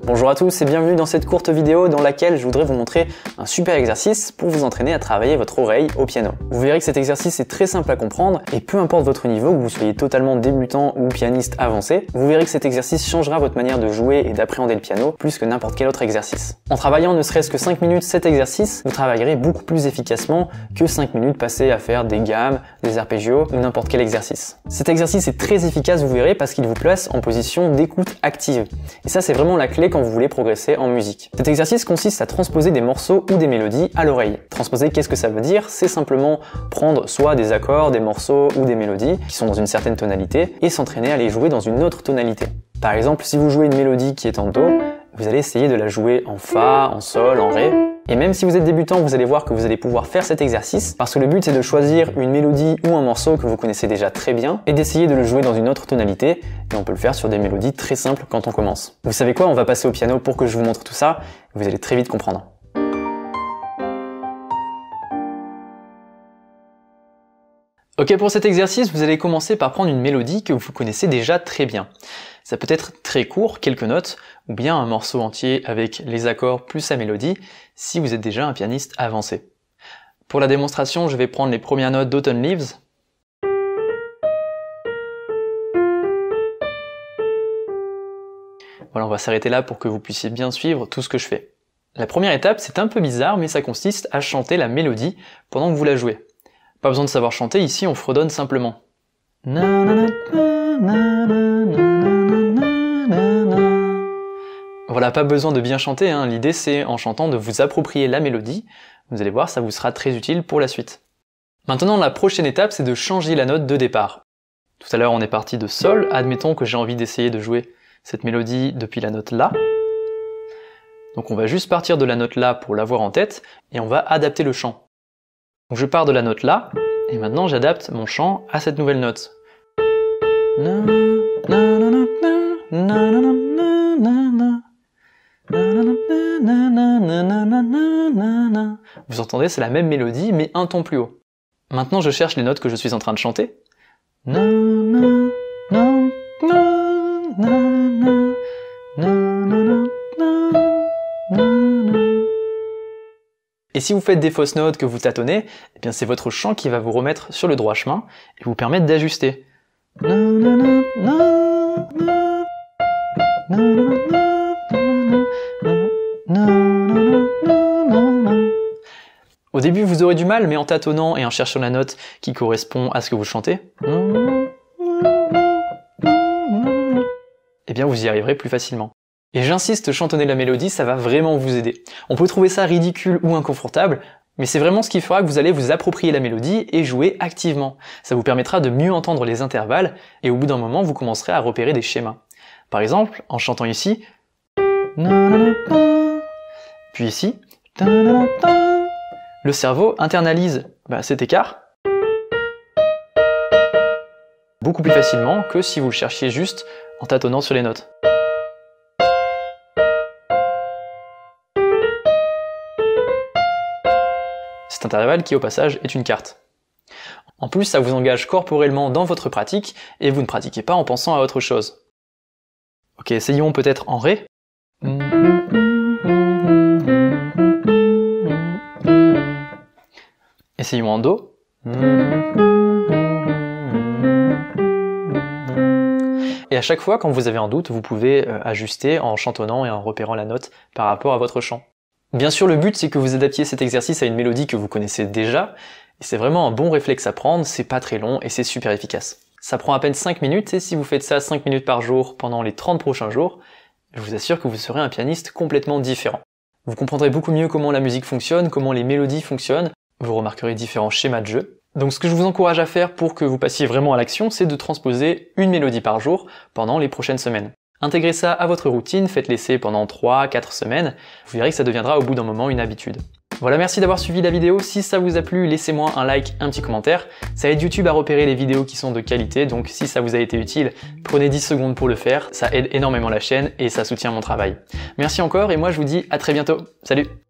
Bonjour à tous et bienvenue dans cette courte vidéo dans laquelle je voudrais vous montrer un super exercice pour vous entraîner à travailler votre oreille au piano. Vous verrez que cet exercice est très simple à comprendre et peu importe votre niveau, que vous soyez totalement débutant ou pianiste avancé, vous verrez que cet exercice changera votre manière de jouer et d'appréhender le piano plus que n'importe quel autre exercice. En travaillant ne serait-ce que 5 minutes cet exercice, vous travaillerez beaucoup plus efficacement que 5 minutes passées à faire des gammes, des arpeggios ou n'importe quel exercice. Cet exercice est très efficace, vous verrez, parce qu'il vous place en position d'écoute active. Et ça, c'est vraiment la clé quand vous voulez progresser en musique. Cet exercice consiste à transposer des morceaux ou des mélodies à l'oreille. Transposer, qu'est-ce que ça veut dire? C'est simplement prendre soit des accords, des morceaux ou des mélodies qui sont dans une certaine tonalité et s'entraîner à les jouer dans une autre tonalité. Par exemple, si vous jouez une mélodie qui est en Do, vous allez essayer de la jouer en Fa, en Sol, en Ré. Et même si vous êtes débutant, vous allez voir que vous allez pouvoir faire cet exercice parce que le but c'est de choisir une mélodie ou un morceau que vous connaissez déjà très bien et d'essayer de le jouer dans une autre tonalité, et on peut le faire sur des mélodies très simples quand on commence. Vous savez quoi, on va passer au piano pour que je vous montre tout ça, et vous allez très vite comprendre. Ok, pour cet exercice, vous allez commencer par prendre une mélodie que vous connaissez déjà très bien. Ça peut être très court, quelques notes, ou bien un morceau entier avec les accords plus sa mélodie, si vous êtes déjà un pianiste avancé. Pour la démonstration, je vais prendre les premières notes d'Autumn Leaves. Voilà, on va s'arrêter là pour que vous puissiez bien suivre tout ce que je fais. La première étape, c'est un peu bizarre, mais ça consiste à chanter la mélodie pendant que vous la jouez. Pas besoin de savoir chanter, ici on fredonne simplement. Voilà, pas besoin de bien chanter, hein. L'idée c'est en chantant de vous approprier la mélodie. Vous allez voir, ça vous sera très utile pour la suite. Maintenant, la prochaine étape, c'est de changer la note de départ. Tout à l'heure, on est parti de Sol. Admettons que j'ai envie d'essayer de jouer cette mélodie depuis la note La. Donc on va juste partir de la note La pour l'avoir en tête, et on va adapter le chant. Donc je pars de la note La, et maintenant j'adapte mon chant à cette nouvelle note. Vous entendez, c'est la même mélodie, mais un ton plus haut. Maintenant je cherche les notes que je suis en train de chanter. Et si vous faites des fausses notes, que vous tâtonnez, eh bien c'est votre chant qui va vous remettre sur le droit chemin et vous permettre d'ajuster. Au début vous aurez du mal, mais en tâtonnant et en cherchant la note qui correspond à ce que vous chantez, eh bien vous y arriverez plus facilement. Et j'insiste, chantonner la mélodie, ça va vraiment vous aider. On peut trouver ça ridicule ou inconfortable, mais c'est vraiment ce qui fera que vous allez vous approprier la mélodie et jouer activement. Ça vous permettra de mieux entendre les intervalles, et au bout d'un moment, vous commencerez à repérer des schémas. Par exemple, en chantant ici, puis ici, le cerveau internalise cet écart beaucoup plus facilement que si vous le cherchiez juste en tâtonnant sur les notes. Cet intervalle qui au passage est une carte. En plus, ça vous engage corporellement dans votre pratique et vous ne pratiquez pas en pensant à autre chose. Ok, essayons peut-être en Ré. Essayons en Do. Et à chaque fois, quand vous avez un doute, vous pouvez ajuster en chantonnant et en repérant la note par rapport à votre chant. Bien sûr, le but c'est que vous adaptiez cet exercice à une mélodie que vous connaissez déjà, et c'est vraiment un bon réflexe à prendre, c'est pas très long et c'est super efficace. Ça prend à peine 5 minutes, et si vous faites ça 5 minutes par jour pendant les 30 prochains jours, je vous assure que vous serez un pianiste complètement différent. Vous comprendrez beaucoup mieux comment la musique fonctionne, comment les mélodies fonctionnent, vous remarquerez différents schémas de jeu. Donc ce que je vous encourage à faire pour que vous passiez vraiment à l'action, c'est de transposer une mélodie par jour pendant les prochaines semaines. Intégrez ça à votre routine, faites l'essai pendant 3-4 semaines, vous verrez que ça deviendra au bout d'un moment une habitude. Voilà, merci d'avoir suivi la vidéo. Si ça vous a plu, laissez-moi un like, un petit commentaire. Ça aide YouTube à repérer les vidéos qui sont de qualité, donc si ça vous a été utile, prenez 10 secondes pour le faire. Ça aide énormément la chaîne et ça soutient mon travail. Merci encore et moi je vous dis à très bientôt. Salut!